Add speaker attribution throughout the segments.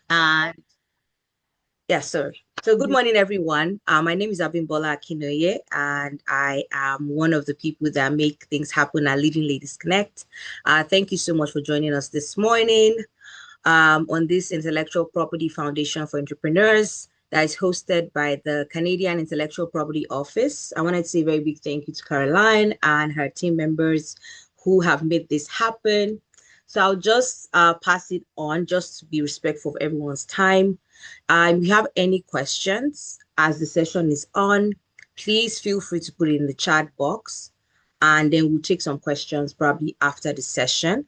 Speaker 1: And yes, sir. So good morning, everyone. My name is Abimbola Akinoye, and I am one of the people that make things happen at Leading Ladies Connect. Thank you so much for joining us this morning on this Intellectual Property Foundation for Entrepreneurs that is hosted by the Canadian Intellectual Property Office. I wanted to say a very big thank you to Caroline and her team members who have made this happen. So I'll just pass it on just to be respectful of everyone's time. If you have any questions as the session is on, please feel free to put it in the chat box, and then we'll take some questions probably after the session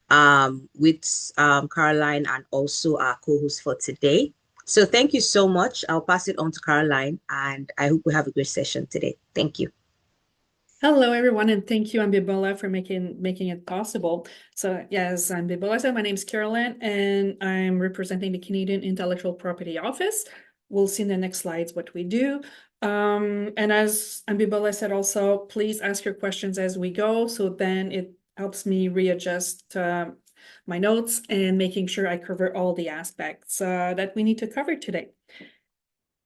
Speaker 1: with Caroline and also our co-host for today. So thank you so much. I'll pass it on to Caroline, and I hope we have a great session today. Thank you.
Speaker 2: Hello, everyone, and thank you, Ambibola, for making it possible. So, yes, Ambibola said, my name is Caroline, and I'm representing the Canadian Intellectual Property Office. We'll see in the next slides what we do. And as Ambibola said also, please ask your questions as we go, so then it helps me readjust my notes and making sure I cover all the aspects that we need to cover today.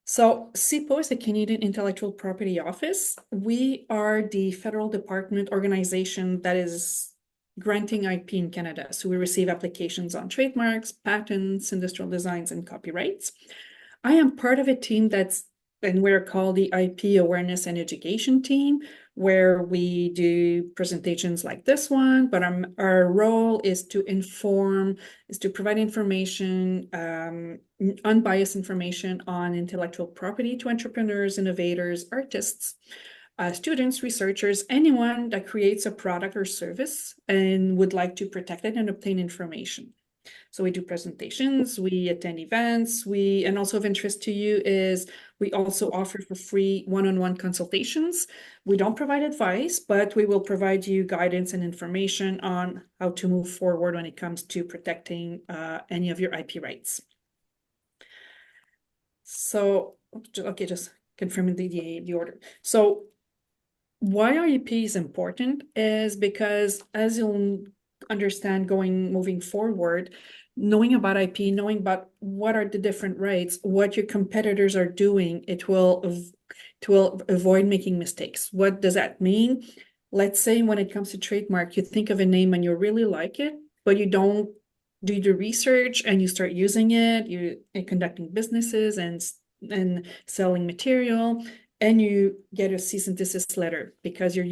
Speaker 2: So CIPO is the Canadian Intellectual Property Office. We are the federal department organization that is granting IP in Canada. So we receive applications on trademarks, patents, industrial designs, and copyrights. I am part of a team and we're called the IP Awareness and Education Team, where we do presentations like this one, but our role is to provide information, unbiased information on intellectual property to entrepreneurs, innovators, artists, students, researchers, anyone that creates a product or service and would like to protect it and obtain information. So we do presentations, we attend events, and also of interest to you is we also offer for free one-on-one consultations. We don't provide advice, but we will provide you guidance and information on how to move forward when it comes to protecting any of your IP rights. So, okay, just confirming the order. So why IP is important is because, as you'll understand moving forward, knowing about IP, knowing about what are the different rights, what your competitors are doing, it will avoid making mistakes. What does that mean? Let's say when it comes to trademark, you think of a name and you really like it, but you don't do the research and you start using it, you're conducting businesses and selling material, and you get a cease and desist letter because you're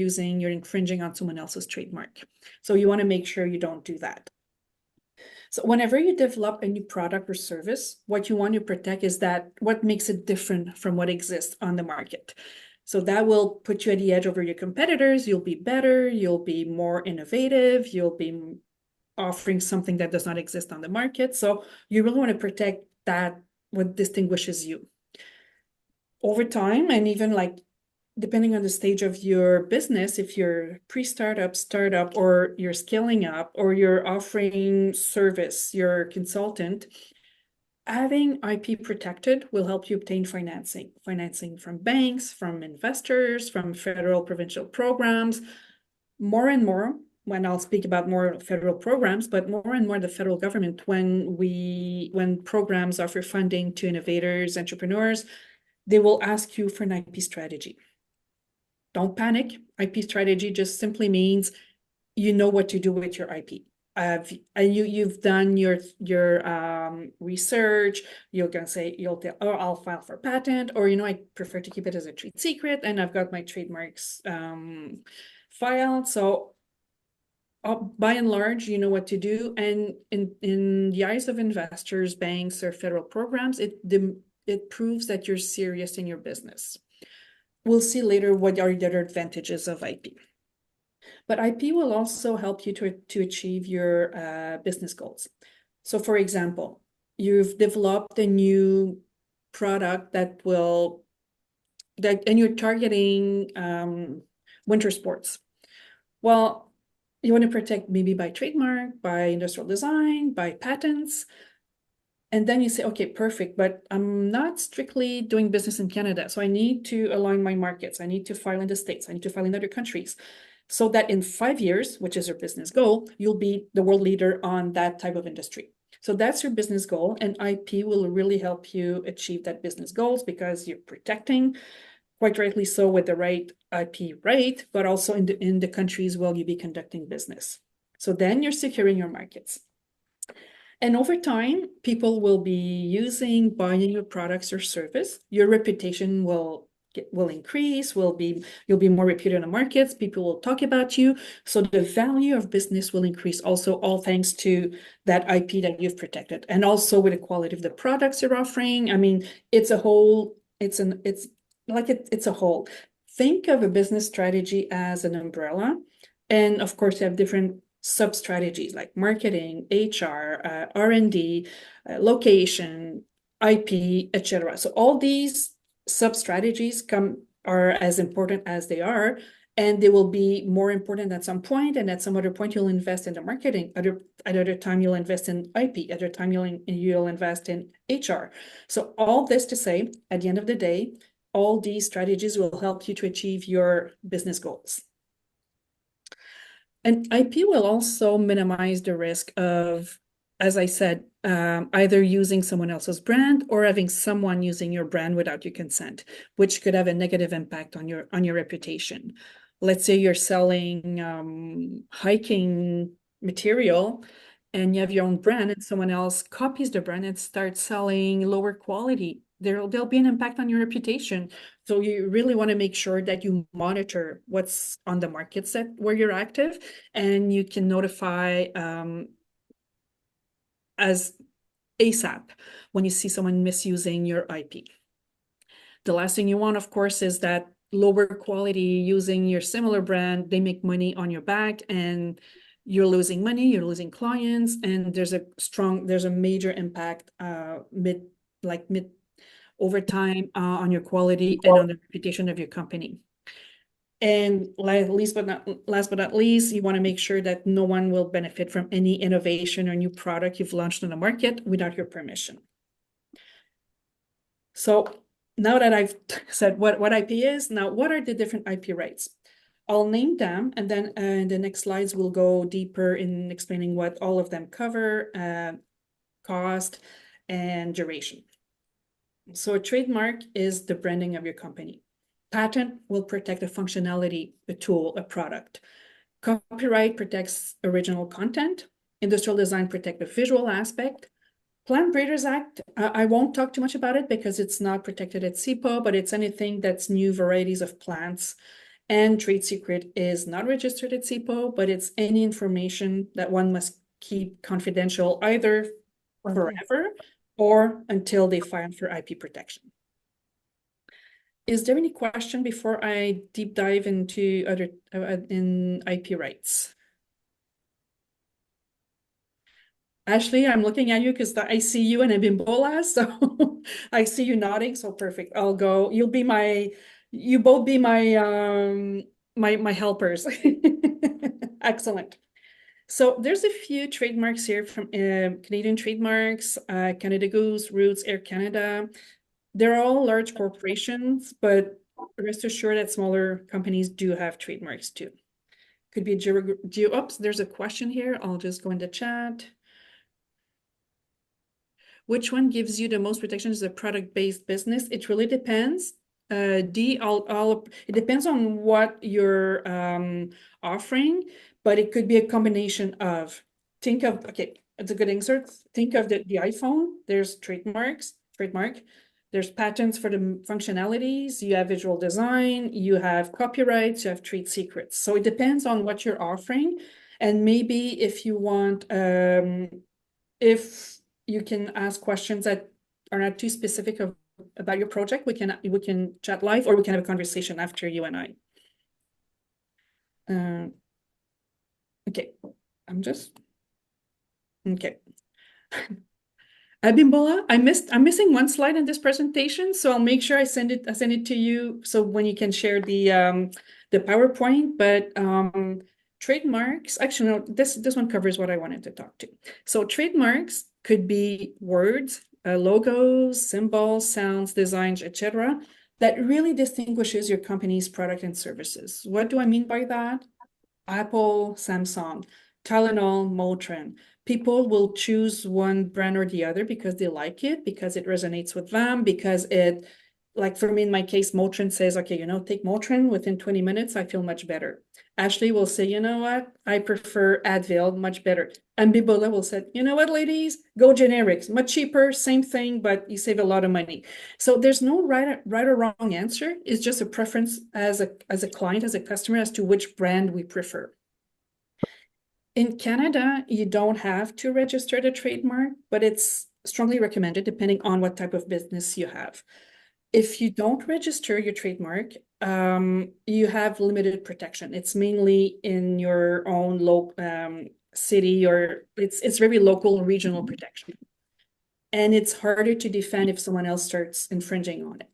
Speaker 2: infringing on someone else's trademark. So you want to make sure you don't do that. So whenever you develop a new product or service, what you want to protect is that what makes it different from what exists on the market. So that will put you at the edge over your competitors. You'll be better, you'll be more innovative, you'll be offering something that does not exist on the market. So you really want to protect that, what distinguishes you. Over time, and even like depending on the stage of your business, if you're pre-startup, startup, or you're scaling up, or you're offering service, you're a consultant, having IP protected will help you obtain financing from banks, from investors, from federal, provincial programs. More and more, when I'll speak about more federal programs, but more and more the federal government, when programs offer funding to innovators, entrepreneurs, they will ask you for an IP strategy. Don't panic. IP strategy just simply means you know what to do with your IP. And you've done your research. You're gonna say you'll tell, oh, I'll file for patent, or I prefer to keep it as a trade secret, and I've got my trademarks filed. So by and large, you know what to do. And in the eyes of investors, banks, or federal programs, it proves that you're serious in your business. We'll see later what are the other advantages of IP. But IP will also help you to achieve your business goals. So for example, you've developed a new product and you're targeting winter sports. Well, you want to protect maybe by trademark, by industrial design, by patents. And then you say, okay, perfect, but I'm not strictly doing business in Canada. So I need to align my markets. I need to file in the States. I need to file in other countries. So that in 5 years, which is your business goal, you'll be the world leader on that type of industry. So that's your business goal, and IP will really help you achieve that business goals because you're protecting, quite rightly so, with the right IP rate, but also in the countries where you'll be conducting business. So then you're securing your markets. And over time, people will be using, buying your products or service. Your reputation will increase, you'll be more reputed in the markets, people will talk about you. So the value of business will increase also, all thanks to that IP that you've protected. And also with the quality of the products you're offering. I mean, it's a whole, it's a whole. Think of a business strategy as an umbrella. And of course, you have different sub-strategies like marketing, HR, R&D, location, IP, etc. So all these sub-strategies are as important as they are, and they will be more important at some point, and at some other point you'll invest in the marketing. At other time you'll invest in IP. At other time you'll invest in HR. So all this to say, at the end of the day, all these strategies will help you to achieve your business goals. And IP will also minimize the risk of, as I said, either using someone else's brand or having someone using your brand without your consent, which could have a negative impact on your reputation. Let's say you're selling hiking material and you have your own brand and someone else copies the brand and starts selling lower quality. There'll be an impact on your reputation. So you really want to make sure that you monitor what's on the market set where you're active, and you can notify as ASAP when you see someone misusing your IP. The last thing you want, of course, is that lower quality using your similar brand, they make money on your back and you're losing money, you're losing clients, and there's a major impact mid over time on your quality and on the reputation of your company. And last but not least, you want to make sure that no one will benefit from any innovation or new product you've launched on the market without your permission. So now that I've said what IP is, now what are the different IP rights? I'll name them, and then in the next slides, we'll go deeper in explaining what all of them cover, cost, and duration. So a trademark is the branding of your company. Patent will protect a functionality, a tool, a product. Copyright protects original content. Industrial design protects the visual aspect. Plant Breeders Act, I won't talk too much about it because it's not protected at CIPO, but it's anything that's new varieties of plants. And trade secret is not registered at CIPO, but it's any information that one must keep confidential either forever or until they file for IP protection. Is there any question before I deep dive into other in IP rights? Ashley, I'm looking at you because I see you and Abimbola, so I see you nodding. So perfect. I'll go. You both be my helpers. Excellent. So there's a few trademarks here from Canadian trademarks, Canada Goose, Roots, Air Canada. They're all large corporations, but rest assured that smaller companies do have trademarks too. Could be oops, there's a question here. I'll just go into chat. Which one gives you the most protection as a product-based business? It really depends. It depends on what you're offering, but it could be a combination of, okay, it's a good insert. Think of the iPhone. There's trademark. There's patents for the functionalities. You have visual design. You have copyrights. You have trade secrets. So it depends on what you're offering. And maybe if you want, if you can ask questions that are not too specific about your project, we can chat live, or we can have a conversation after you and I. Okay, okay. Abimbola, I'm missing one slide in this presentation, so I'll make sure I send it to you so when you can share the PowerPoint. But trademarks, actually no, this one covers what I wanted to talk to. So trademarks could be words, logos, symbols, sounds, designs, etc. that really distinguishes your company's product and services. What do I mean by that? Apple, Samsung, Tylenol, Motrin, people will choose one brand or the other because they like it, because it resonates with them, because it, like for me, in my case, Motrin says, okay, take Motrin within 20 minutes, I feel much better. Ashley will say, you know what, I prefer Advil, much better. And Bibola will say, you know what, ladies, go generics, much cheaper, same thing, but you save a lot of money. So there's no right or wrong answer. It's just a preference as a client, as a customer, as to which brand we prefer. In Canada, you don't have to register the trademark, but it's strongly recommended depending on what type of business you have. If you don't register your trademark, you have limited protection. It's mainly in your own local city, or it's very local, regional protection. And it's harder to defend if someone else starts infringing on it.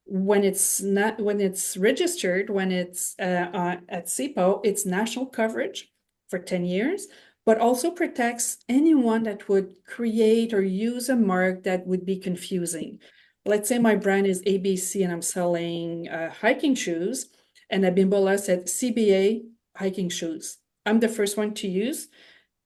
Speaker 2: When it's registered, when it's at CIPO, it's national coverage for 10 years, but also protects anyone that would create or use a mark that would be confusing. Let's say my brand is ABC and I'm selling hiking shoes, and Abimbola said CBA hiking shoes. I'm the first one to use.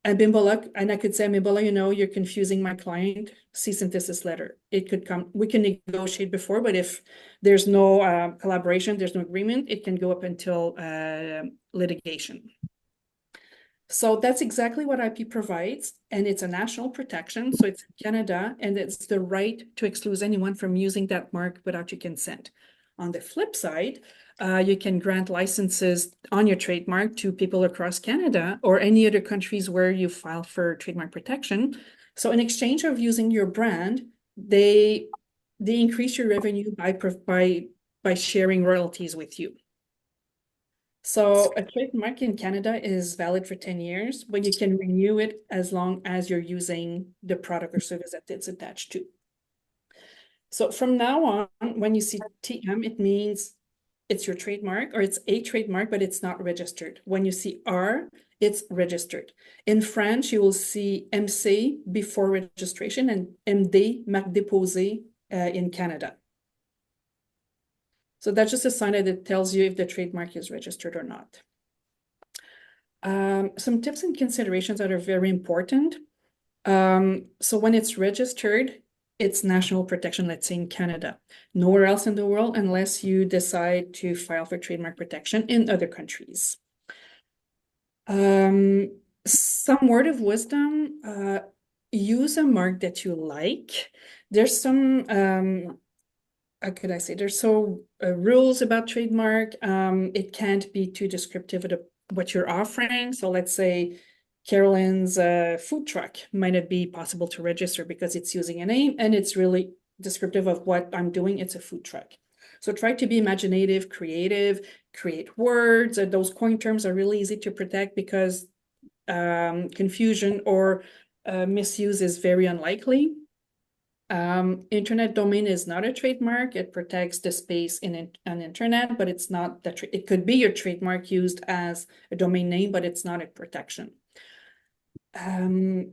Speaker 2: And Bimbola, and I could say, Bimbola, you're confusing my client, cease and desist letter. It could come, we can negotiate before, but if there's no collaboration, there's no agreement, it can go up until litigation. So that's exactly what IP provides, and it's a national protection. So it's Canada, and it's the right to exclude anyone from using that mark without your consent. On the flip side, you can grant licenses on your trademark to people across Canada or any other countries where you file for trademark protection. So in exchange of using your brand, they increase your revenue by sharing royalties with you. So a trademark in Canada is valid for 10 years, but you can renew it as long as you're using the product or service that it's attached to. So from now on, when you see TM, it means it's your trademark, or it's a trademark, but it's not registered. When you see R, it's registered. In French, you will see MC before registration and MD, marque déposée, in Canada. So that's just a sign that it tells you if the trademark is registered or not. Some tips and considerations that are very important. So when it's registered, it's national protection, let's say in Canada. Nowhere else in the world unless you decide to file for trademark protection in other countries. Some word of wisdom, use a mark that you like. There's some, how could I say, there's rules about trademark. It can't be too descriptive of what you're offering. So let's say Carolyn's food truck might not be possible to register because it's using a name and it's really descriptive of what I'm doing. It's a food truck. So try to be imaginative, creative, create words. Those coin terms are really easy to protect because confusion or misuse is very unlikely. Internet domain is not a trademark. It protects the space in an internet, but it's not that it could be your trademark used as a domain name, but it's not a protection.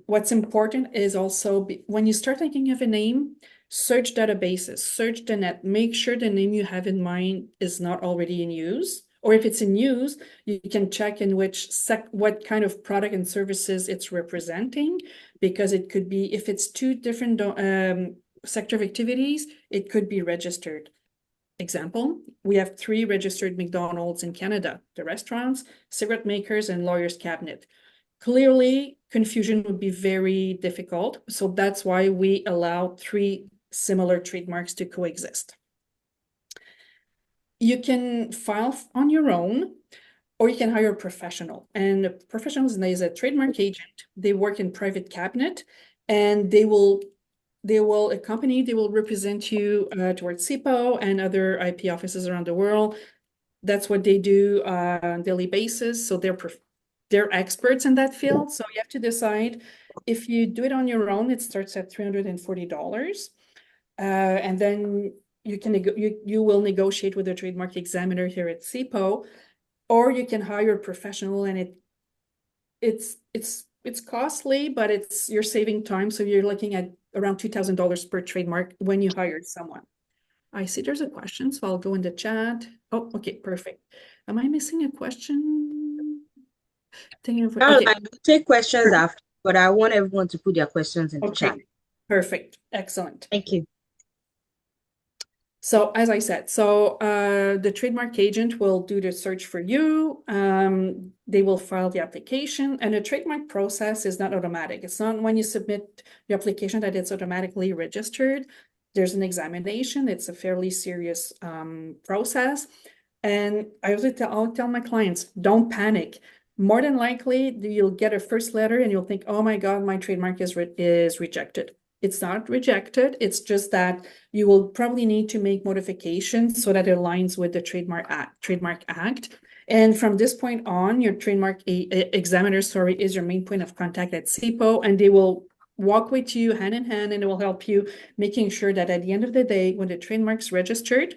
Speaker 2: What's important is also when you start thinking of a name, search databases, search the net, make sure the name you have in mind is not already in use. Or if it's in use, you can check in what kind of product and services it's representing, because it could be, if it's two different sector of activities, it could be registered. Example, we have 3 registered McDonald's in Canada, the restaurants, cigarette makers, and lawyer's cabinet. Clearly, confusion would be very difficult. So that's why we allow 3 similar trademarks to coexist. You can file on your own, or you can hire a professional. And a professional is a trademark agent. They work in private cabinet, and they will represent you towards CIPO and other IP offices around the world. That's what they do on a daily basis. So they're experts in that field. So you have to decide if you do it on your own, it starts at $340. And then you will negotiate with a trademark examiner here at CIPO, or you can hire a professional, and it's costly, but you're saving time. So you're looking at around $2,000 per trademark when you hire someone. I see there's a question, so I'll go in the chat. Oh, okay, perfect. Am I missing a question?
Speaker 1: Caroline, we'll take questions after. but I want everyone to put their questions in the chat.
Speaker 2: Okay, perfect. Excellent.
Speaker 1: Thank you.
Speaker 2: So as I said, the trademark agent will do the search for you. They will file the application, and the trademark process is not automatic. It's not when you submit your application that it's automatically registered. There's an examination. It's a fairly serious process. And I'll tell my clients, don't panic. More than likely, you'll get a first letter and you'll think, oh my God, my trademark is rejected. It's not rejected. It's just that you will probably need to make modifications so that it aligns with the Trademark Act. And from this point on, your trademark examiner, is your main point of contact at SIPO, and they will walk with you hand in hand, and it will help you making sure that at the end of the day, when the trademark's registered,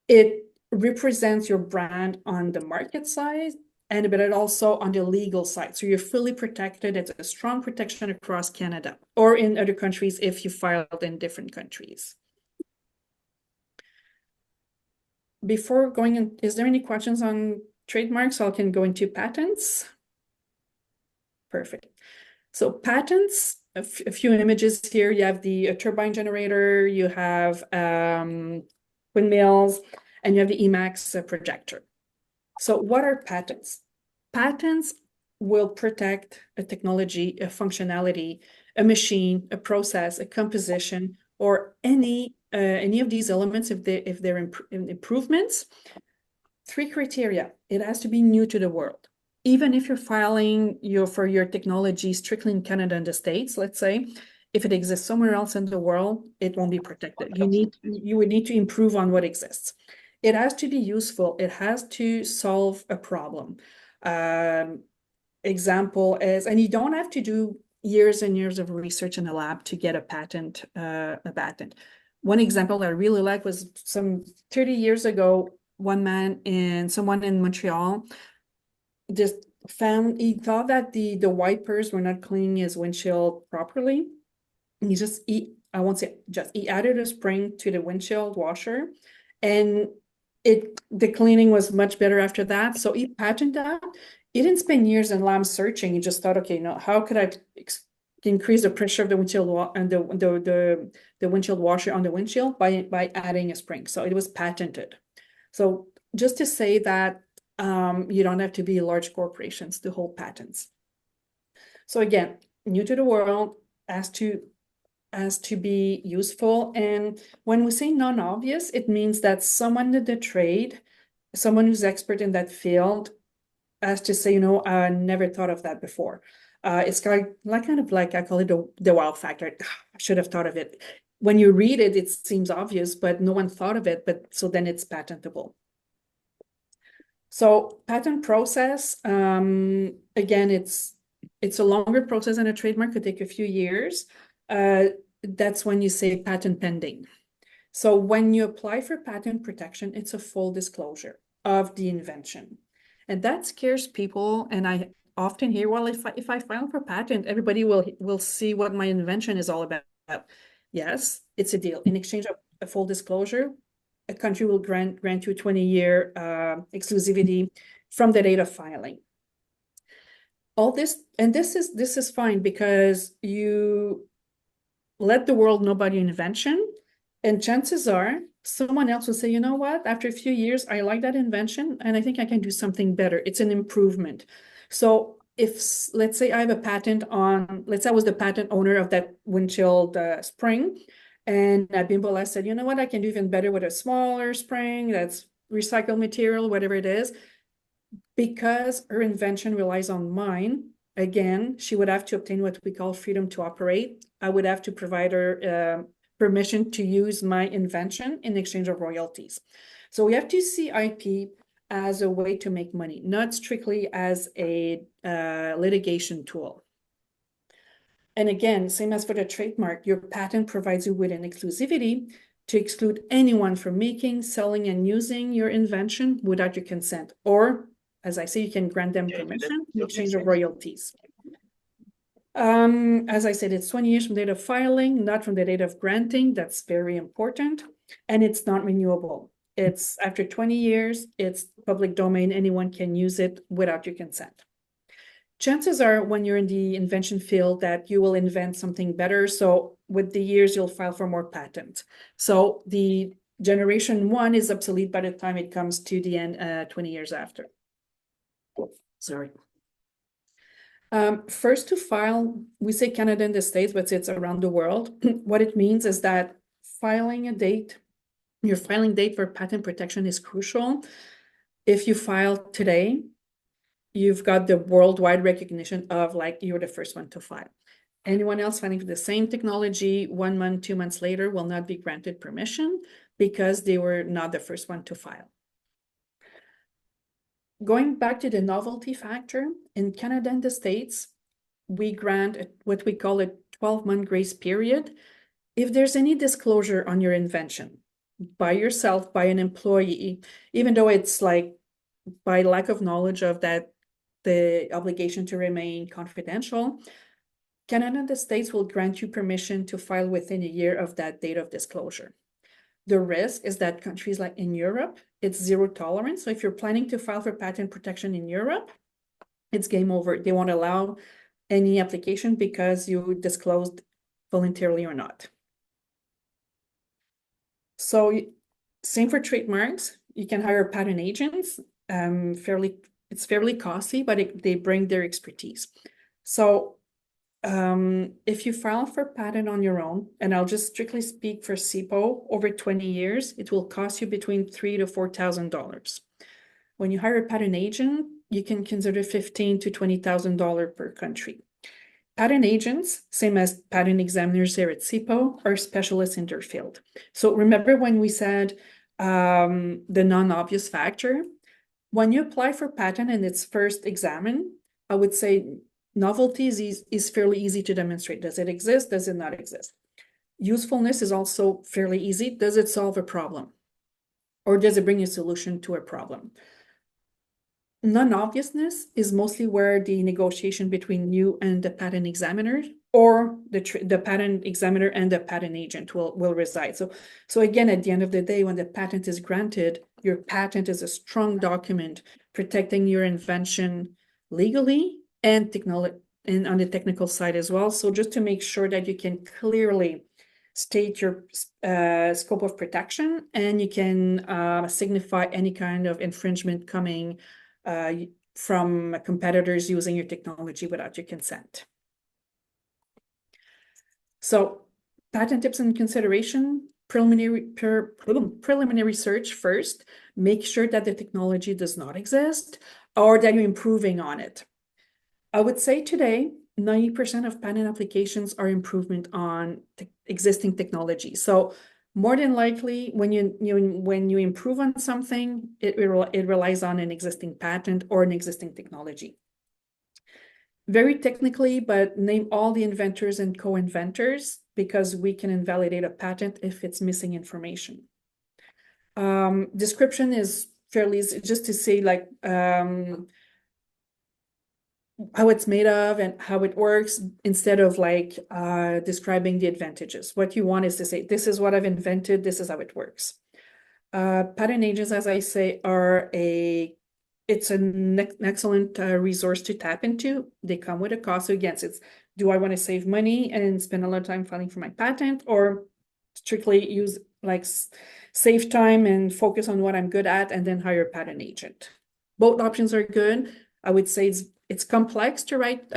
Speaker 2: it represents your brand on the market side, but it also on the legal side. So you're fully protected. It's a strong protection across Canada or in other countries if you filed in different countries. Before going in, is there any questions on trademarks? I can go into patents. Perfect. So patents, a few images here. You have the turbine generator, you have windmills, and you have the Emacs projector. So what are patents? Patents will protect a technology, a functionality, a machine, a process, a composition, or any of these elements if they're improvements. Three criteria. It has to be new to the world. Even if you're filing for your technology strictly in Canada and the States, let's say, if it exists somewhere else in the world, it won't be protected. You would need to improve on what exists. It has to be useful. It has to solve a problem. Example is, and you don't have to do years and years of research in a lab to get a patent. One example that I really like was some 30 years ago, someone in Montreal just he thought that the wipers were not cleaning his windshield properly. And he added a spring to the windshield washer, and the cleaning was much better after that. So he patented that. He didn't spend years in lab searching. He just thought, okay, how could I increase the pressure of the windshield and the windshield washer on the windshield by adding a spring. So it was patented. So just to say that you don't have to be large corporations to hold patents. So again, new to the world, has to be useful. And when we say non-obvious, it means that someone in the trade, someone who's expert in that field, has to say, I never thought of that before. It's kind of like I call it the wow factor. I should have thought of it. When you read it, it seems obvious, but no one thought of it. So then it's patentable. So patent process, again, it's a longer process than a trademark, could take a few years. That's when you say patent pending. So when you apply for patent protection, it's a full disclosure of the invention. And that scares people. And I often hear, well, if I file for patent, everybody will see what my invention is all about. Yes, it's a deal. In exchange of a full disclosure, a country will grant you a 20-year exclusivity from the date of filing. All this, and this is fine because you let the world know about your invention, and chances are someone else will say, you know what, after a few years, I like that invention and I think I can do something better. It's an improvement. So if, let's say I have a patent on, let's say I was the patent owner of that windshield spring, and Bimbola said, you know what, I can do even better with a smaller spring that's recycled material, whatever it is. Because her invention relies on mine, again, she would have to obtain what we call freedom to operate. I would have to provide her permission to use my invention in exchange of royalties. So we have to see IP as a way to make money, not strictly as a litigation tool. And again, same as for the trademark, your patent provides you with an exclusivity to exclude anyone from making, selling, and using your invention without your consent. Or, as I say, you can grant them permission in exchange of royalties. As I said, it's 20 years from the date of filing, not from the date of granting. That's very important. And it's not renewable. It's after 20 years, it's public domain. Anyone can use it without your consent. Chances are when you're in the invention field that you will invent something better. So with the years, you'll file for more patents. So the generation one is obsolete by the time it comes to the end, 20 years after. Sorry. First to file, we say Canada and the States, but it's around the world. What it means is that filing a date, your filing date for patent protection is crucial. If you file today, you've got the worldwide recognition of like you're the first one to file. Anyone else filing for the same technology 1 month, 2 months later will not be granted permission because they were not the first one to file. Going back to the novelty factor, in Canada and the States, we grant what we call a 12-month grace period. If there's any disclosure on your invention by yourself, by an employee, even though it's like by lack of knowledge of that, the obligation to remain confidential, Canada and the States will grant you permission to file within a year of that date of disclosure. The risk is that countries like in Europe, it's zero tolerance. So if you're planning to file for patent protection in Europe, it's game over. They won't allow any application because you disclosed voluntarily or not. So same for trademarks. You can hire patent agents. It's fairly costly, but they bring their expertise. So if you file for patent on your own, and I'll just strictly speak for SIPO, over 20 years, it will cost you between $3,000 to $4,000. When you hire a patent agent, you can consider $15,000 to $20,000 per country. Patent agents, same as patent examiners here at SIPO, are specialists in their field. So remember when we said the non-obvious factor? When you apply for patent and it's first examined, I would say novelty is fairly easy to demonstrate. Does it exist? Does it not exist? Usefulness is also fairly easy. Does it solve a problem? Or does it bring a solution to a problem? Non-obviousness is mostly where the negotiation between you and the patent examiner or the patent examiner and the patent agent will reside. So again, at the end of the day, when the patent is granted, your patent is a strong document protecting your invention legally and on the technical side as well. So just to make sure that you can clearly state your scope of protection and you can signify any kind of infringement coming from competitors using your technology without your consent. So patent tips and consideration, preliminary research first, make sure that the technology does not exist or that you're improving on it. I would say today, 90% of patent applications are improvement on existing technology. So more than likely, when you improve on something, it relies on an existing patent or an existing technology. Very technically, but name all the inventors and co-inventors because we can invalidate a patent if it's missing information. Description is fairly easy, just to say like how it's made of and how it works instead of like describing the advantages. What you want is to say, this is what I've invented, this is how it works. Patent agents, as I say, it's an excellent resource to tap into. They come with a cost. So again, it's, do I want to save money and spend a lot of time filing for my patent or strictly use like save time and focus on what I'm good at and then hire a patent agent? Both options are good. I would say it's complex to write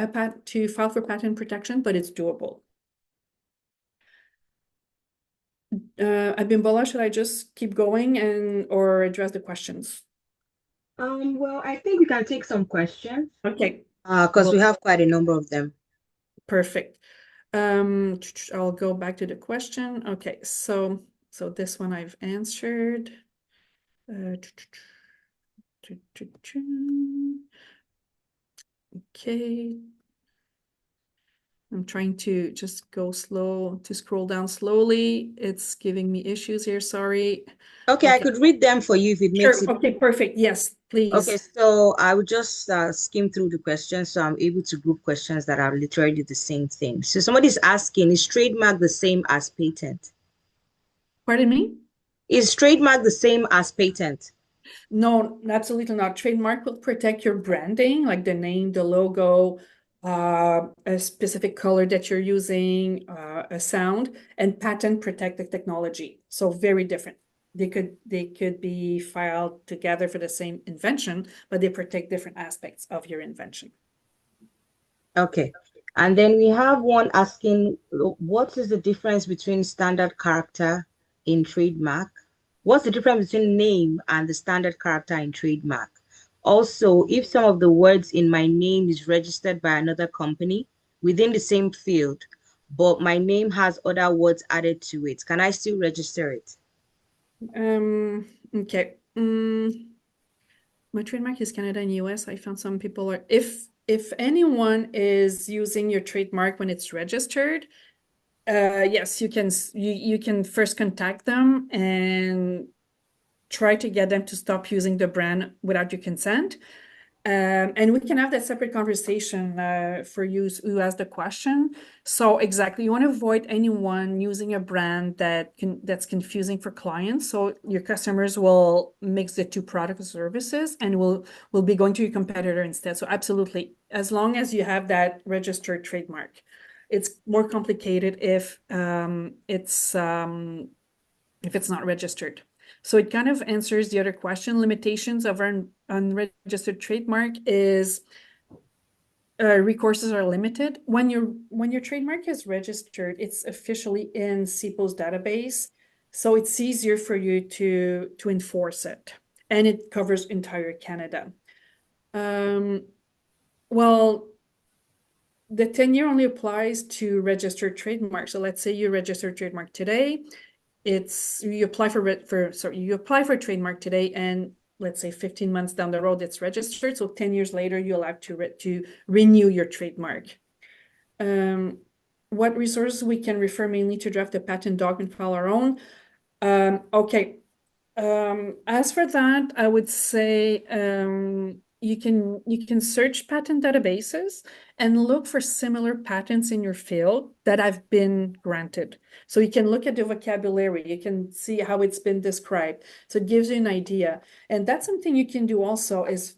Speaker 2: to file for patent protection, but it's doable. Abimbola, should I just keep going or address the questions?
Speaker 1: Well, I think we can take some questions.
Speaker 2: Okay.
Speaker 1: Because we have quite a number of them.
Speaker 2: Perfect. I'll go back to the question. Okay, so this one I've answered. Okay. I'm trying to just go slow, to scroll down slowly. It's giving me issues here, sorry.
Speaker 1: Okay, I could read them for you if it makes it.
Speaker 2: Okay, perfect. Yes, please.
Speaker 1: Okay, so I would just skim through the questions so I'm able to group questions that are literally the same thing. So somebody's asking, is trademark the same as patent?
Speaker 2: Pardon me?
Speaker 1: Is trademark the same as patent?
Speaker 2: No, absolutely not. Trademark will protect your branding, like the name, the logo, a specific color that you're using, a sound, and patent protect the technology. So very different. They could be filed together for the same invention, but they protect different aspects of your invention.
Speaker 1: Okay. And then we have one asking, what is the difference between standard character in trademark? What's the difference between name and the standard character in trademark? Also, if some of the words in my name is registered by another company within the same field, but my name has other words added to it, can I still register it?
Speaker 2: Okay. My trademark is Canada and US. I found some people are if anyone is using your trademark when it's registered, yes, you can first contact them and try to get them to stop using the brand without your consent. And we can have that separate conversation for you who asked the question. So exactly, you want to avoid anyone using a brand that's confusing for clients. So your customers will mix the two product services and will be going to your competitor instead. So absolutely, as long as you have that registered trademark. It's more complicated if it's not registered. So it kind of answers the other question. Limitations of an unregistered trademark is recourses are limited. When your trademark is registered, it's officially in SIPO's database, so it's easier for you to enforce it, and it covers entire Canada. Well, the 10-year only applies to registered trademarks. So let's say you register a trademark today, you apply for a trademark today, and let's say 15 months down the road it's registered, so 10 years later you'll have to renew your trademark. What resources we can refer mainly to draft the patent document, file our own. Okay. As for that, I would say you can search patent databases and look for similar patents in your field that have been granted. So you can look at the vocabulary, you can see how it's been described. So it gives you an idea. And that's something you can do also is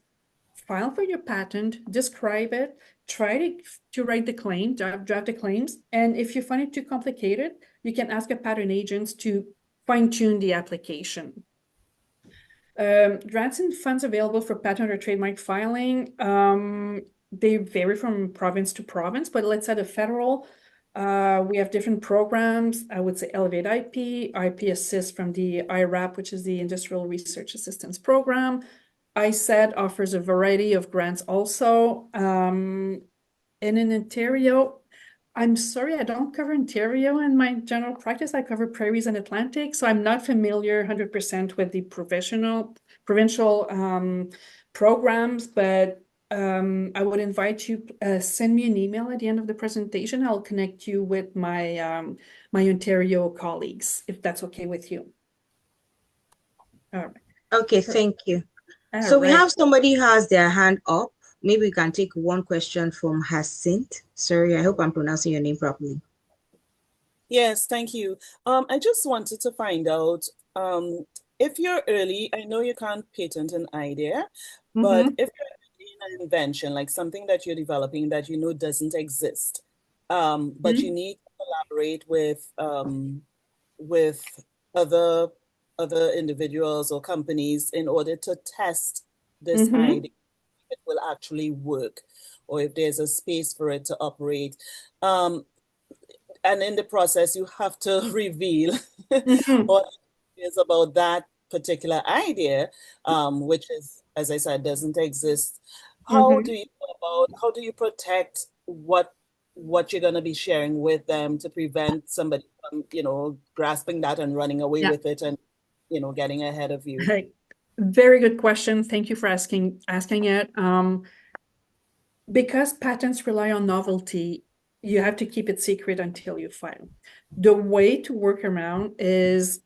Speaker 2: file for your patent, describe it, try to write the claim, draft the claims. And if you find it too complicated, you can ask a patent agent to fine-tune the application. Grants and funds available for patent or trademark filing, they vary from province to province, but let's say the federal, we have different programs. I would say Elevate IP Assist from the IRAP, which is the Industrial Research Assistance Program. ISET offers a variety of grants also. And in Ontario, I'm sorry, I don't cover Ontario in my general practice. I cover prairies and Atlantic, so I'm not familiar 100% with the provincial programs, but I would invite you, send me an email at the end of the presentation. I'll connect you with my Ontario colleagues, if that's okay with you. All right.
Speaker 1: Okay, thank you.
Speaker 2: All
Speaker 1: So we
Speaker 2: right.
Speaker 1: have somebody who has their hand up. Maybe we can take one question from Hyacinth. Sorry, I hope I'm pronouncing your name properly.
Speaker 3: Yes, thank you. I just wanted to find out if you're early, I know you can't patent an idea, but if you're early in an invention, like something that you're developing that you know doesn't exist, but you need to collaborate with other other individuals or companies in order to test this idea, if it will actually work, or if there's a space for it to operate. Um, and in the process, you have to reveal what is about that particular idea, which is, as I said, doesn't exist. How do you protect what you're going to be sharing with them to prevent somebody from, grasping that and running away
Speaker 2: Yeah.
Speaker 3: with it and, getting ahead of you?
Speaker 2: Hey, very good question. Thank you for asking it. Because patents rely on novelty, you have to keep it secret until you file. The way to work around is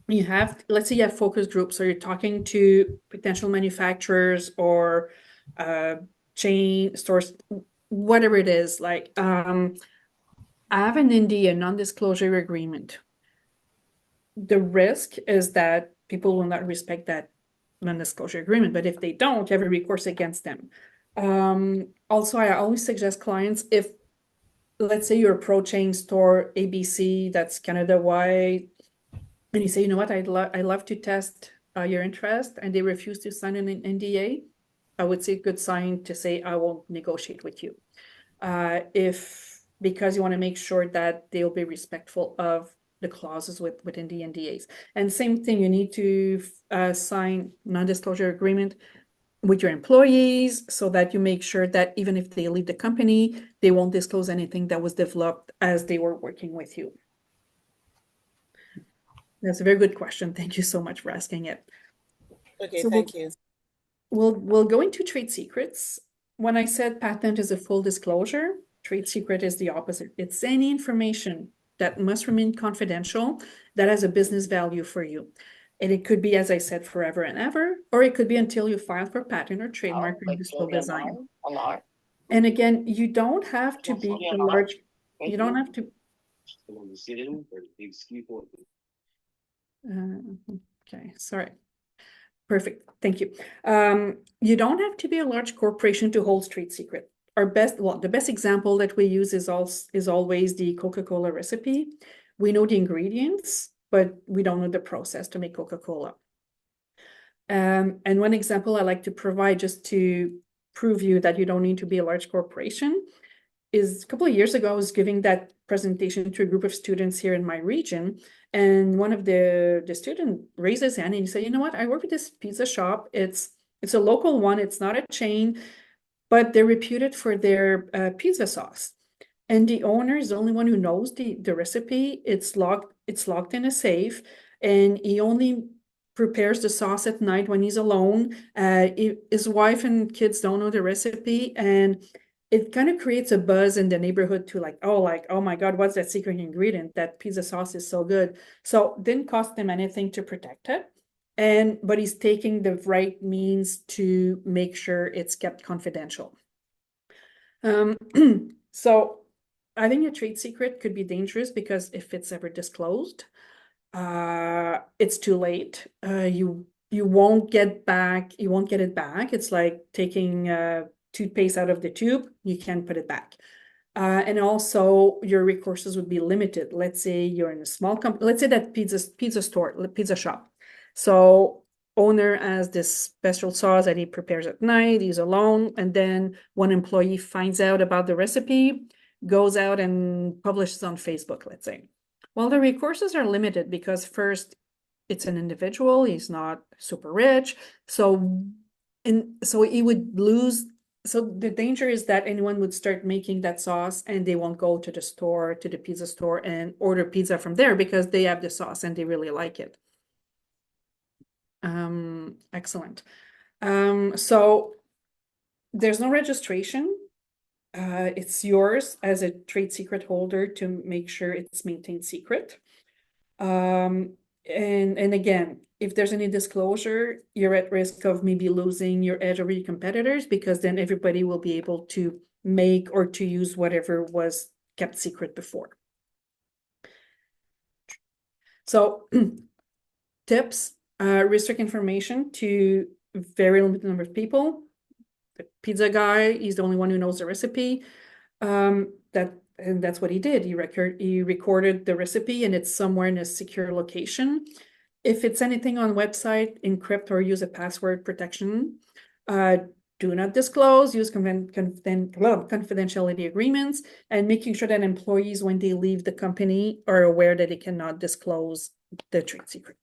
Speaker 2: let's say you have focus groups, so you're talking to potential manufacturers or chain stores, whatever it is. Like, I have an NDA, a non-disclosure agreement. The risk is that people will not respect that non-disclosure agreement, but if they don't, you have a recourse against them. Also, I always suggest clients, if let's say you're approaching store ABC that's Canada-wide, and you say, you know what, I'd love to test your interest, and they refuse to sign an NDA, I would say a good sign to say, I won't negotiate with you. Because you want to make sure that they'll be respectful of the clauses within the NDAs. And same thing, you need to sign non-disclosure agreement with your employees so that you make sure that even if they leave the company, they won't disclose anything that was developed as they were working with you. That's a very good question. Thank you so much for asking it.
Speaker 3: Okay,
Speaker 2: So
Speaker 3: thank you.
Speaker 2: we'll go into trade secrets. When I said patent is a full disclosure, trade secret is the opposite. It's any information that must remain confidential that has a business value for you. And it could be, as I said, forever and ever, or it could be until you file for patent or trademark or useful design. And again, you don't have to be a large, you don't have to. Okay, sorry. Perfect, thank you. You don't have to be a large corporation to hold trade secret. The best example that we use is always the Coca-Cola recipe. We know the ingredients, but we don't know the process to make Coca-Cola. And one example I like to provide just to prove you that you don't need to be a large corporation is a couple of years ago, I was giving that presentation to a group of students here in my region. And one of the student raised his hand and he said, you know what, I work with this pizza shop. It's a local one. It's not a chain, but they're reputed for their pizza sauce. And the owner is the only one who knows the recipe. It's locked in a safe, and he only prepares the sauce at night when he's alone. His wife and kids don't know the recipe, and it kind of creates a buzz in the neighborhood to like, oh my God, what's that secret ingredient? That pizza sauce is so good. So didn't cost him anything to protect it. But he's taking the right means to make sure it's kept confidential. So I think a trade secret could be dangerous because if it's ever disclosed, it's too late. You won't get it back. It's like taking toothpaste out of the tube. You can't put it back. And also your recourses would be limited. Let's say you're in a small company. Let's say that pizza shop. So owner has this special sauce that he prepares at night. He's alone. And then one employee finds out about the recipe, goes out and publishes on Facebook, let's say. Well, the recourses are limited because first, it's an individual. He's not super rich. So he would lose. So the danger is that anyone would start making that sauce and they won't go to the pizza store and order pizza from there because they have the sauce and they really like it. Excellent. So there's no registration. It's yours as a trade secret holder to make sure it's maintained secret. And again, if there's any disclosure, you're at risk of maybe losing your edge over your competitors because then everybody will be able to make or to use whatever was kept secret before. So tips, restrict information to very limited number of people. The pizza guy, he's the only one who knows the recipe. And that's what he did. He recorded the recipe and it's somewhere in a secure location. If it's anything on website, encrypt or use a password protection. Do not disclose, use confidentiality agreements, and making sure that employees, when they leave the company, are aware that they cannot disclose the trade secret.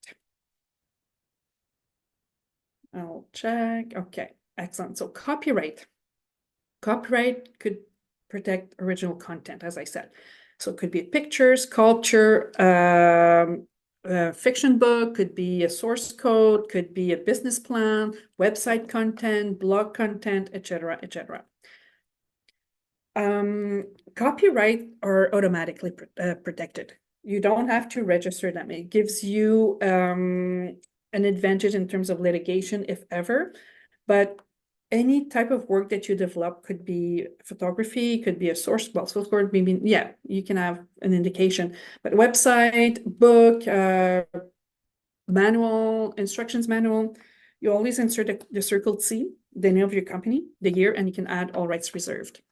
Speaker 2: I'll check. Okay, excellent. So copyright. Copyright could protect original content, as I said. So it could be a picture, sculpture, a fiction book, could be a source code, could be a business plan, website content, blog content, etc., etc. Copyright are automatically protected. You don't have to register them. It gives you an advantage in terms of litigation, if ever, but any type of work that you develop could be photography, could be a source code, maybe, yeah, you can have an indication. But website, book, manual, instructions manual, You always insert the circled C, the name of your company, the year, and you can add all rights reserved.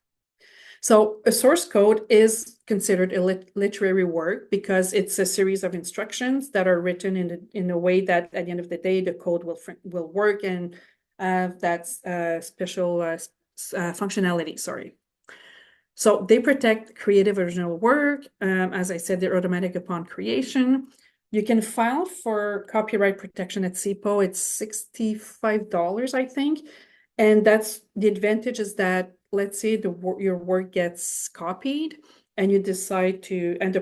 Speaker 2: So a source code is considered a literary work because it's a series of instructions that are written in a way that at the end of the day, the code will work and that's special functionality, sorry. So they protect creative original work. As I said, they're automatic upon creation. You can file for copyright protection at CIPO. It's $65, I think. And that's the advantage is that, let's say your work gets copied and you decide to, and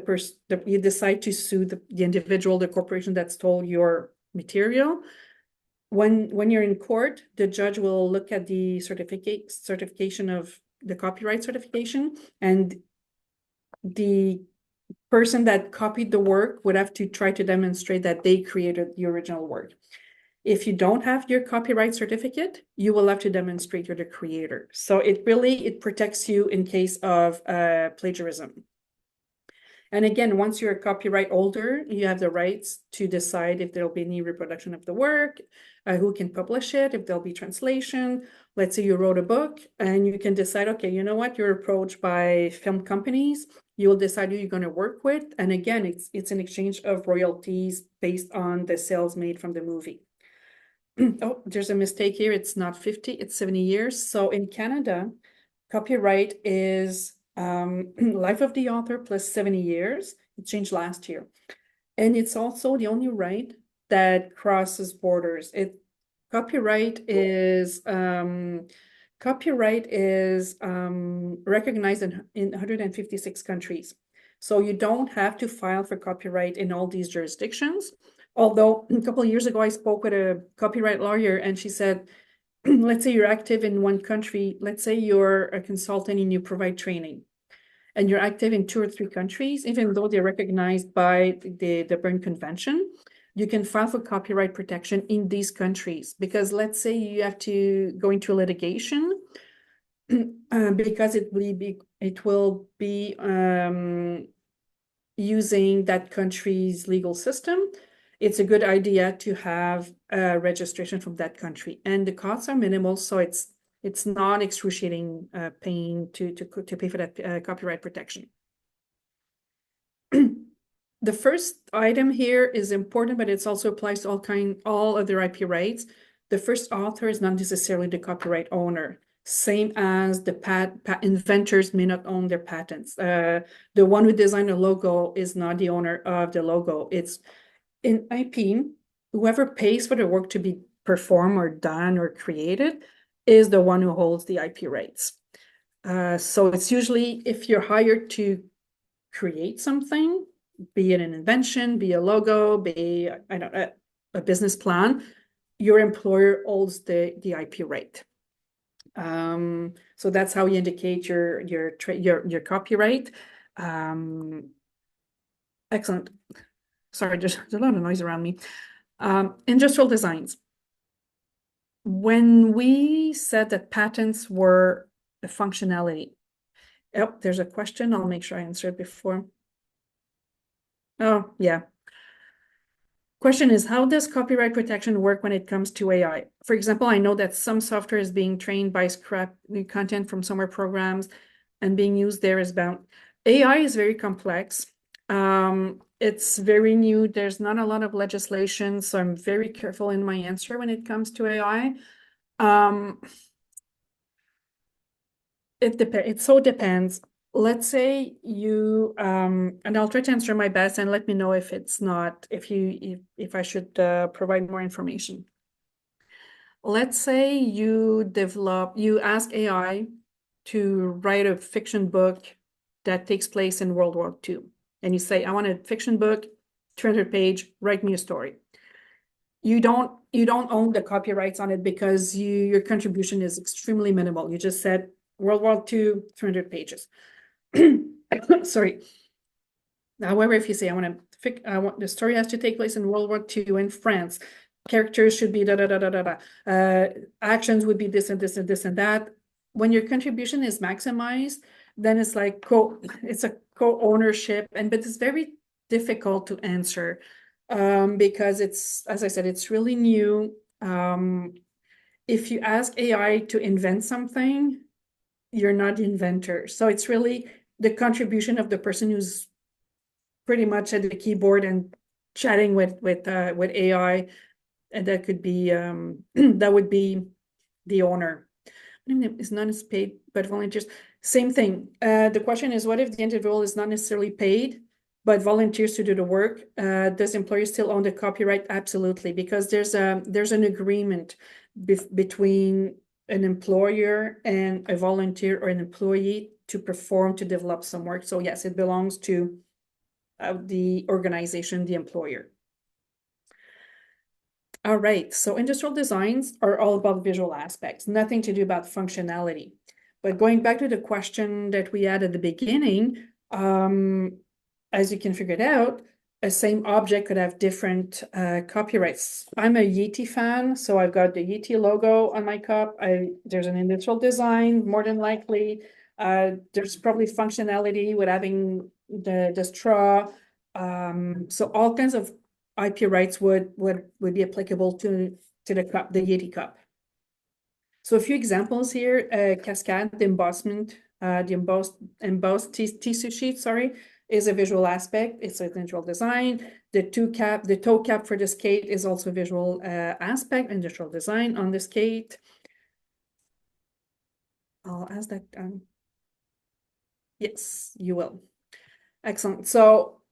Speaker 2: you decide to sue the individual, the corporation that stole your material. When you're in court, the judge will look at the certification of the copyright certification, and the person that copied the work would have to try to demonstrate that they created the original work. If you don't have your copyright certificate, you will have to demonstrate you're the creator. So it protects you in case of plagiarism. And again, once you're a copyright holder, you have the rights to decide if there'll be any reproduction of the work, who can publish it, if there'll be translation. Let's say you wrote a book and you can decide, okay, you know what, you're approached by film companies, you will decide who you're going to work with. And again, it's an exchange of royalties based on the sales made from the movie. Oh, there's a mistake here. It's not 50, it's 70 years. So in Canada, copyright is life of the author plus 70 years. It changed last year. And it's also the only right that crosses borders. Copyright is recognized in 156 countries. So you don't have to file for copyright in all these jurisdictions. Although a couple of years ago, I spoke with a copyright lawyer and she said, let's say you're active in one country, let's say you're a consultant and you provide training, and you're active in 2 or 3 countries, even though they're recognized by the Berne Convention, you can file for copyright protection in these countries. Because let's say you have to go into litigation because it will be using that country's legal system. It's a good idea to have a registration from that country, and the costs are minimal, so it's not excruciating pain to pay for that copyright protection. The first item here is important, but it also applies to all other IP rights. The first author is not necessarily the copyright owner, same as the inventors may not own their patents. The one who designed a logo is not the owner of the logo. It's in IP, whoever pays for the work to be performed or done or created is the one who holds the IP rights. So it's usually if you're hired to create something, be it an invention, be a logo, be a business plan, your employer holds the IP right. So that's how you indicate your copyright. Excellent. Sorry, there's a lot of noise around me. Industrial designs. When we said that patents were a functionality, there's a question. I'll make sure I answer it before. Oh, yeah. Question is, how does copyright protection work when it comes to AI? For example, I know that some software is being trained by scrap content from somewhere programs and being used there as bound. AI is very complex. It's very new. There's not a lot of legislation, so I'm very careful in my answer when it comes to AI. It so depends. Let's say you and I'll try to answer my best, and let me know if it's not, if I should provide more information. Let's say you ask AI to write a fiction book that takes place in World War II. And you say, I want a fiction book, 300-page, write me a story. You don't own the copyrights on it because your contribution is extremely minimal. You just said World War II, 300 pages. Sorry. However, if you say I want the story has to take place in World War II in France, characters should be actions would be this and this and this and that. When your contribution is maximized, then it's like it's a co-ownership, but it's very difficult to answer because it's, as I said, it's really new. If you ask AI to invent something, you're not the inventor. So it's really the contribution of the person who's pretty much at the keyboard and chatting with AI, and that could be that would be the owner. It's not as paid, but volunteers. Same thing. The question is, what if the individual is not necessarily paid, but volunteers to do the work? Does the employer still own the copyright? Absolutely, because there's an agreement between an employer and a volunteer or an employee to perform, to develop some work. So yes, it belongs to the organization, the employer. All right, so industrial designs are all about visual aspects, nothing to do about functionality. But going back to the question that we had at the beginning, as you can figure it out, a same object could have different copyrights. I'm a Yeti fan, so I've got the Yeti logo on my cup. There's an industrial design, more than likely. There's probably functionality with having the straw. So all kinds of IP rights would be applicable to the cup, the Yeti cup. So a few examples here: cascade, the embossment, the embossed tissue sheet, sorry, is a visual aspect. It's a visual design. The toe cap for the skate is also a visual aspect, industrial design on the skate. I'll ask that. Yes, you will. Excellent. So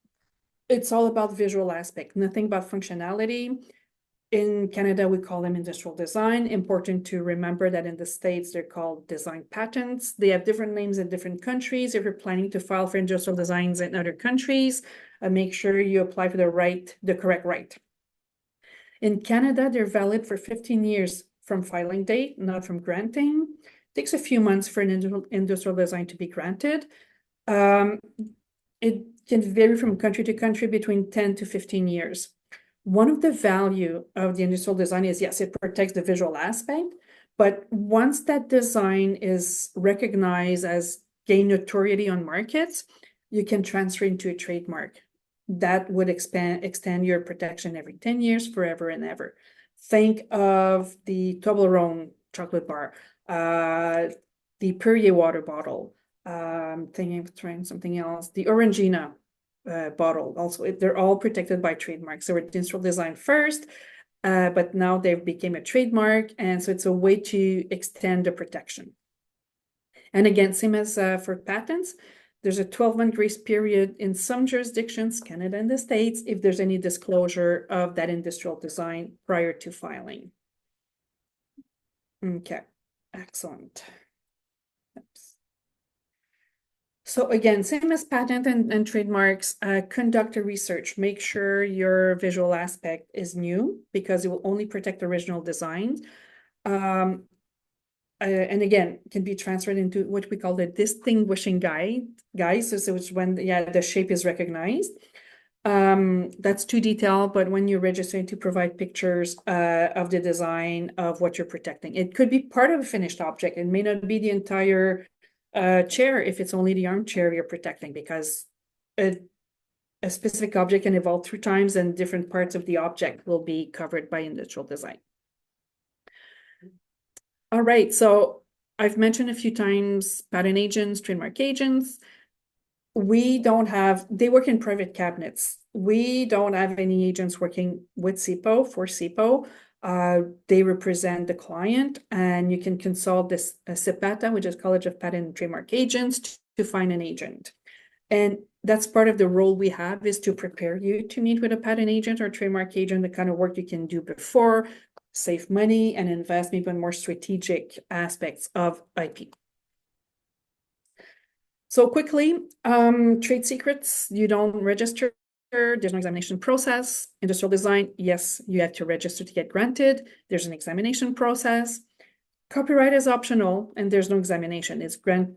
Speaker 2: it's all about visual aspect, nothing about functionality. In Canada, we call them industrial design. Important to remember that in the States, they're called design patents. They have different names in different countries. If you're planning to file for industrial designs in other countries, make sure you apply for the correct right. In Canada, they're valid for 15 years from filing date, not from granting. It takes a few months for an industrial design to be granted. It can vary from country to country between 10 to 15 years. One of the value of the industrial design is, yes, it protects the visual aspect, but once that design is recognized as gain notoriety on markets, you can transfer into a trademark. That would extend your protection every 10 years, forever and ever. Think of the Toblerone chocolate bar, the Perrier water bottle, thinking of trying something else, the Orangina bottle. Also, they're all protected by trademarks. So we're industrial design first, but now they've become a trademark, and so it's a way to extend the protection. And again, same as for patents, there's a 12-month grace period in some jurisdictions, Canada and the States, if there's any disclosure of that industrial design prior to filing. Okay, excellent. Oops. So again, same as patent and trademarks, conduct a research. Make sure your visual aspect is new, because it will only protect original designs. And again, can be transferred into what we call the distinguishing guide. So it's when the shape is recognized. That's too detailed, but when you register to provide pictures of the design of what you're protecting, it could be part of a finished object. It may not be the entire chair if it's only the armchair you're protecting, because a specific object can evolve through times, and different parts of the object will be covered by industrial design. All right, so I've mentioned a few times patent agents, trademark agents. They work in private cabinets. We don't have any agents working with CIPO for CIPO. They represent the client, and you can consult this CIPATA, which is College of Patent and Trademark Agents, to find an agent. And that's part of the role we have, is to prepare you to meet with a patent agent or trademark agent, the kind of work you can do before, save money, and invest maybe in more strategic aspects of IP. So quickly, trade secrets, you don't register. There's no examination process. Industrial design, yes, you have to register to get granted. There's an examination process. Copyright is optional, and there's no examination.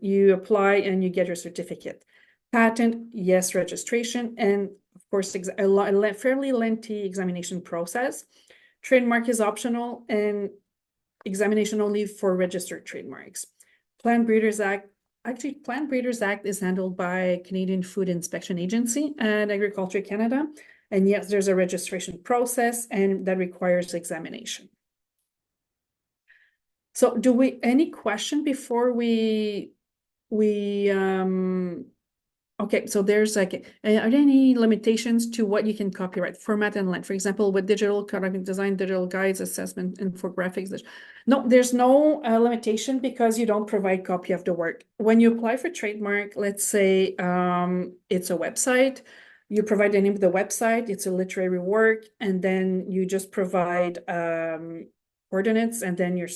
Speaker 2: You apply and you get your certificate. Patent, yes, registration, and of course, a fairly lengthy examination process. Trademark is optional, and examination only for registered trademarks. Plant Breeders Act. Actually, Plant Breeders Act is handled by Canadian Food Inspection Agency and Agriculture Canada. And yes, there's a registration process, and that requires examination. So any question before we, okay, so there's like, are there any limitations to what you can copyright, format and length? For example, with digital graphic design, digital guides, assessment, infographics. No, there's no limitation because you don't provide copy of the work. When you apply for trademark, let's say it's a website, you provide the name of the website, it's a literary work, and then you just provide coordinates, and then your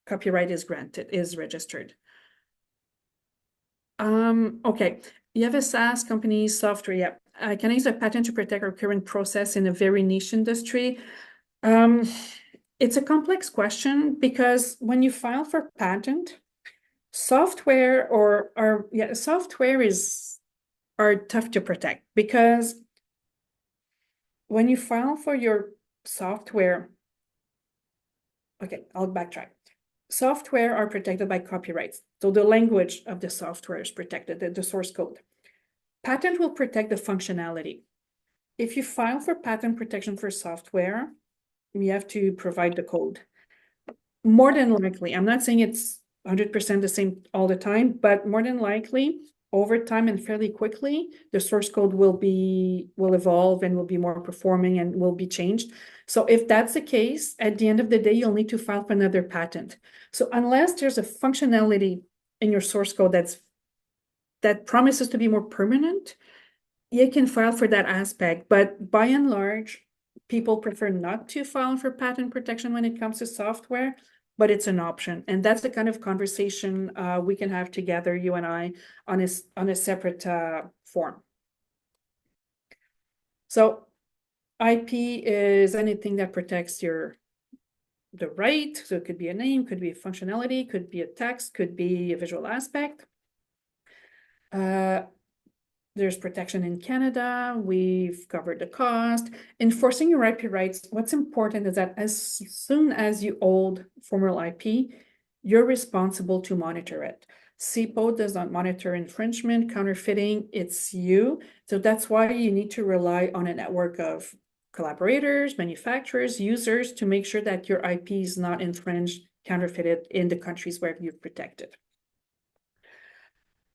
Speaker 2: copyright is granted, is registered. Okay. You have a SaaS company software. Yeah. Can I use a patent to protect our current process in a very niche industry? It's a complex question because when you file for patent, software software are tough to protect because when you file for your software, okay, I'll backtrack. Software are protected by copyrights. So the language of the software is protected, the source code. Patent will protect the functionality. If you file for patent protection for software, you have to provide the code. More than likely, I'm not saying it's 100% the same all the time, but more than likely, over time and fairly quickly, the source code will evolve and will be more performing and will be changed. So if that's the case, at the end of the day, you'll need to file for another patent. So unless there's a functionality in your source code that promises to be more permanent, you can file for that aspect, but by and large, people prefer not to file for patent protection when it comes to software, but it's an option. And that's the kind of conversation we can have together, you and I, on a separate form. So IP is anything that protects the right. So it could be a name, could be a functionality, could be a text, could be a visual aspect. There's protection in Canada. We've covered the cost. Enforcing your IP rights, what's important is that as soon as you hold formal IP, you're responsible to monitor it. CIPO does not monitor infringement, counterfeiting, it's you. So that's why you need to rely on a network of collaborators, manufacturers, users to make sure that your IP is not infringed, counterfeited in the countries where you've protected.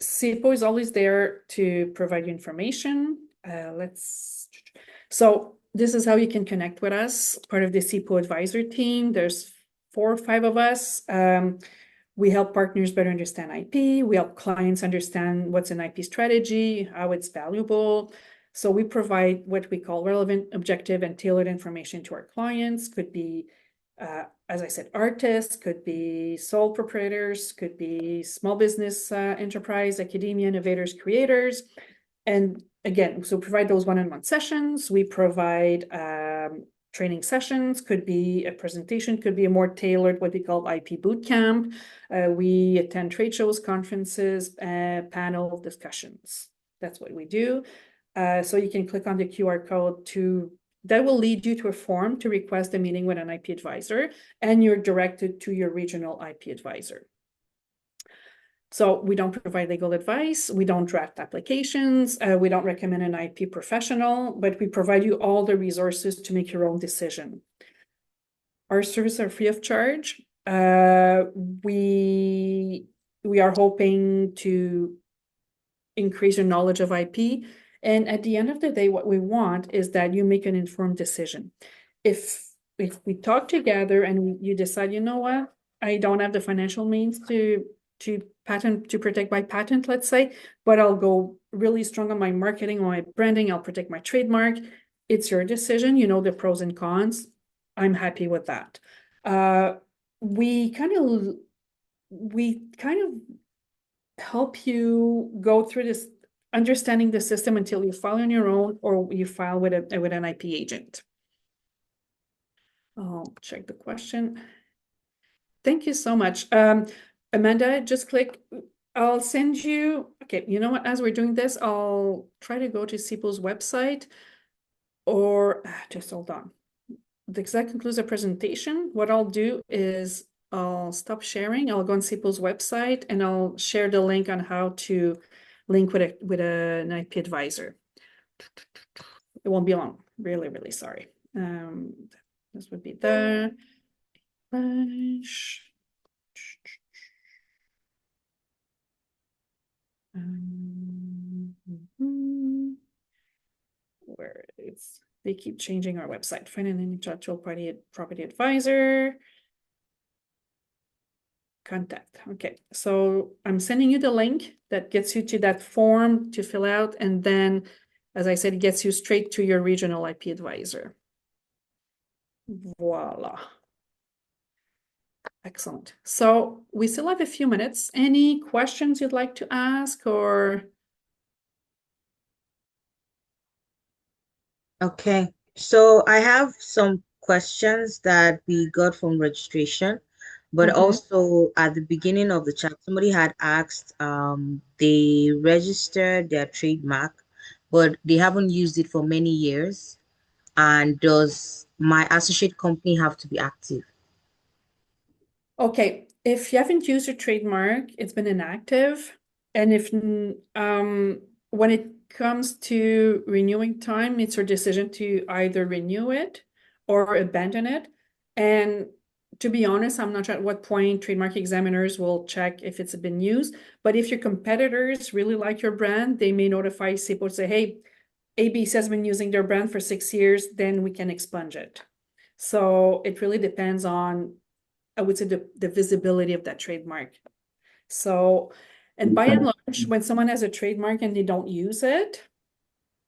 Speaker 2: CIPO is always there to provide you information. So this is how you can connect with us, part of the CIPO advisor team. There's 4 or 5 of us. We help partners better understand IP. We help clients understand what's an IP strategy, how it's valuable. So we provide what we call relevant, objective, and tailored information to our clients. Could be as I said, artists, could be sole proprietors, could be small business enterprise, academia, innovators, creators. And again, so provide those one-on-one sessions. We provide training sessions, could be a presentation, could be a more tailored, what we call IP bootcamp. We attend trade shows, conferences, panel discussions. That's what we do. So you can click on the QR code that will lead you to a form to request a meeting with an IP advisor, and you're directed to your regional IP advisor. So we don't provide legal advice, we don't draft applications, we don't recommend an IP professional, but we provide you all the resources to make your own decision. Our services are free of charge. We are hoping to increase your knowledge of IP. And at the end of the day, what we want is that you make an informed decision. If we talk together and you decide, you know what, I don't have the financial means to protect my patent, let's say, but I'll go really strong on my marketing, on my branding, I'll protect my trademark. It's your decision, you know the pros and cons. I'm happy with that. We kind of help you go through this, understanding the system until you file on your own or you file with an IP agent. I'll check the question. Thank you so much. Amanda, just click. I'll send you. Okay, you know what? As we're doing this, I'll try to go to CIPO's website or just hold on. That concludes the presentation. What I'll do is I'll stop sharing. I'll go on CIPO's website and I'll share the link on how to link with an IP advisor. It won't be long. Really, really sorry. This would be the Where they keep changing our website. Find an intellectual property advisor. Contact. Okay, so I'm sending you the link that gets you to that form to fill out, and then, as I said, it gets you straight to your regional IP advisor. Voila. Excellent. So we still have a few minutes. Any questions you'd like to ask or?
Speaker 1: Okay, so I have some questions that we got from registration, but also at the beginning of the chat, somebody had asked, they registered their trademark, but they haven't used it for many years. And does my associate company have to be active?
Speaker 2: Okay, if you haven't used your trademark, it's been inactive. And if when it comes to renewing time, it's your decision to either renew it or abandon it. And to be honest, I'm not sure at what point trademark examiners will check if it's been used. But if your competitors really like your brand, they may notify SIPO to say, hey, ABC has been using their brand for 6 years, then we can expunge it. So it really depends on, I would say, the visibility of that trademark. So, and by and large, when someone has a trademark and they don't use it,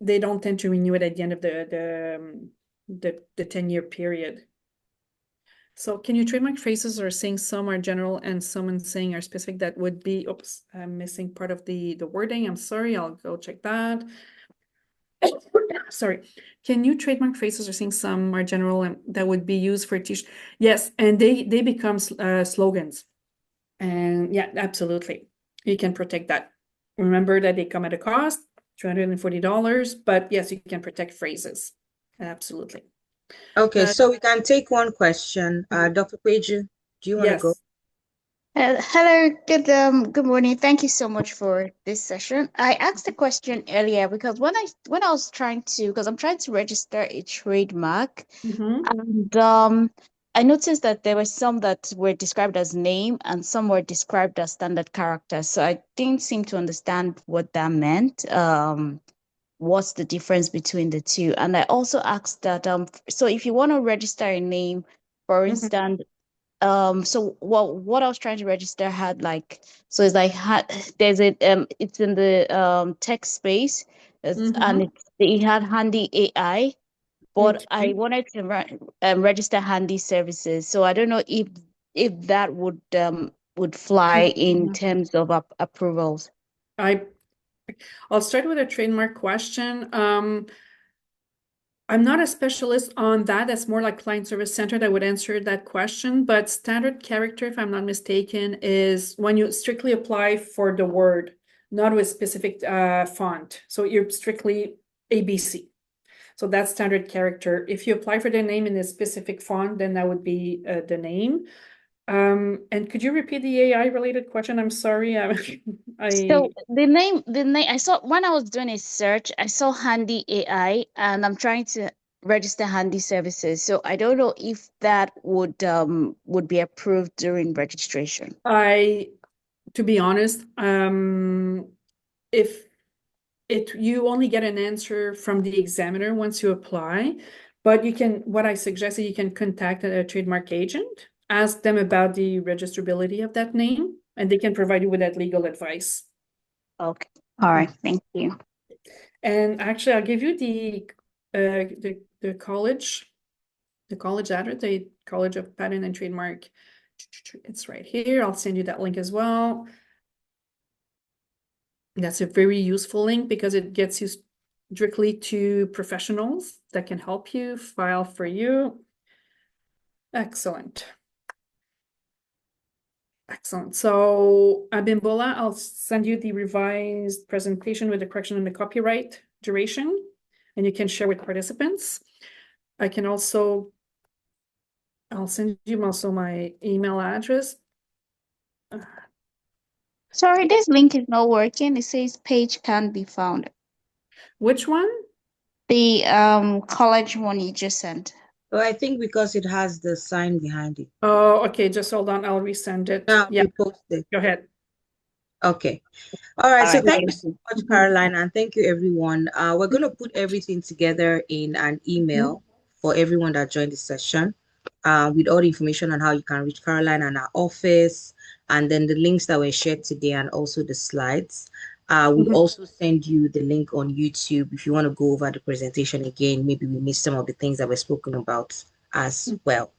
Speaker 2: they don't tend to renew it at the end of the 10-year period. So can you trademark phrases or saying some are general and some saying are specific? That would be, oops, I'm missing part of the wording. I'm sorry, I'll go check that. Sorry. Can you trademark phrases or saying some are general and that would be used for t-shirt? Yes, and they become slogans. And yeah, absolutely. You can protect that. Remember that they come at a cost, $240, but yes, you can protect phrases. Absolutely.
Speaker 1: Okay, so we can take one question. Dr. Peju, do you want to go?
Speaker 2: Yes.
Speaker 4: Hello, good morning. Thank you so much for this session. I asked a question earlier because when I was trying to, because I'm trying to register a trademark, and I noticed that there were some that were described as name and some were described as standard characters. So I didn't seem to understand what that meant. What's the difference between the two? And I also asked that so if you want to register a name, for instance, so what I was trying to register had like, so it's like there's a it's in the text space, and it had handy AI, but I wanted to register handy services. So I don't know if that would fly in terms of approvals.
Speaker 2: I'll start with a trademark question. I'm not a specialist on that. That's more like client service center that would answer that question. But standard character, if I'm not mistaken, is when you strictly apply for the word, not with specific font. So you're strictly ABC. So that's standard character. If you apply for the name in a specific font, then that would be the name. And could you repeat the AI related question? I'm sorry.
Speaker 4: So the name I saw when I was doing a search, I saw Handy AI, and I'm trying to register Handy services. So I don't know if that would be approved during registration.
Speaker 2: To be honest, if you only get an answer from the examiner once you apply, but what I suggest is you can contact a trademark agent, ask them about the registrability of that name, and they can provide you with that legal advice.
Speaker 4: Okay. All right. Thank you.
Speaker 2: And actually, I'll give you the college address, the College of Patent and Trademark. It's right here. I'll send you that link as well. That's a very useful link because it gets you directly to professionals that can help you file for you. Excellent. Excellent. So Abimbola, I'll send you the revised presentation with the correction in the copyright duration, and you can share with participants. I'll send you also my email address.
Speaker 4: Sorry, this link is not working. It says page can't be found.
Speaker 2: Which one?
Speaker 4: The college one you just sent.
Speaker 1: Oh, I think because it has the sign behind it.
Speaker 2: Oh, okay, just hold on, I'll resend it.
Speaker 1: Now
Speaker 2: Yeah,
Speaker 1: repost it.
Speaker 2: go ahead.
Speaker 1: Okay. All right.
Speaker 4: All
Speaker 1: So
Speaker 4: right,
Speaker 1: thank you
Speaker 4: thank
Speaker 1: so
Speaker 4: you.
Speaker 1: much, Caroline, and thank you, everyone. We're going to put everything together in an email for everyone that joined the session, with all the information on how you can reach Caroline and our office, and then the links that were shared today, and also the slides. We'll also send you the link on YouTube if you want to go over the presentation again. Maybe we missed some of the things that were spoken about as well.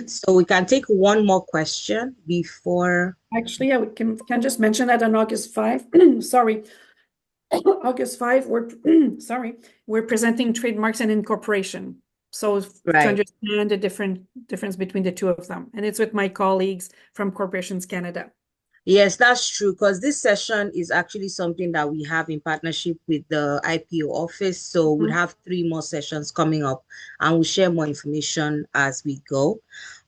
Speaker 1: So we can take one more question before.
Speaker 2: Actually, yeah, we can just mention that on August 5, sorry, August 5, sorry, we're presenting trademarks and incorporation. So to
Speaker 1: Right.
Speaker 2: understand the difference between the two of them. And it's with my colleagues from Corporations Canada.
Speaker 1: Yes, that's true, because this session is actually something that we have in partnership with the IPO office. So we'll have 3 more sessions coming up, and we'll share more information as we go.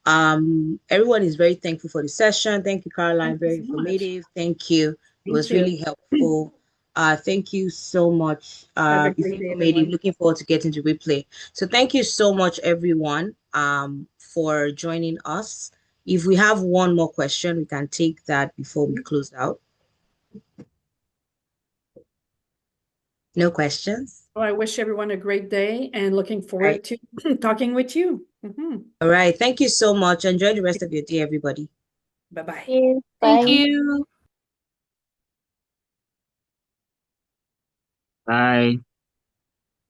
Speaker 1: Everyone is very thankful for the session. Thank you, Caroline.
Speaker 2: Thank you
Speaker 1: Very
Speaker 2: so much.
Speaker 1: informative. Thank you. It
Speaker 2: Thank
Speaker 1: was
Speaker 2: you.
Speaker 1: really helpful. Thank you so much.
Speaker 2: Have a
Speaker 1: It's
Speaker 2: great day,
Speaker 1: informative.
Speaker 2: everyone.
Speaker 1: Looking forward to getting to replay. So thank you so much, everyone, for joining us. If we have one more question, we can take that before we close out. No questions?
Speaker 2: So I wish everyone a great day and looking forward to talking with you.
Speaker 1: All right. Thank you so much. Enjoy the rest of your day, everybody.
Speaker 2: Bye-bye.
Speaker 4: Thank
Speaker 5: Thank
Speaker 4: you.
Speaker 5: you.
Speaker 6: Bye.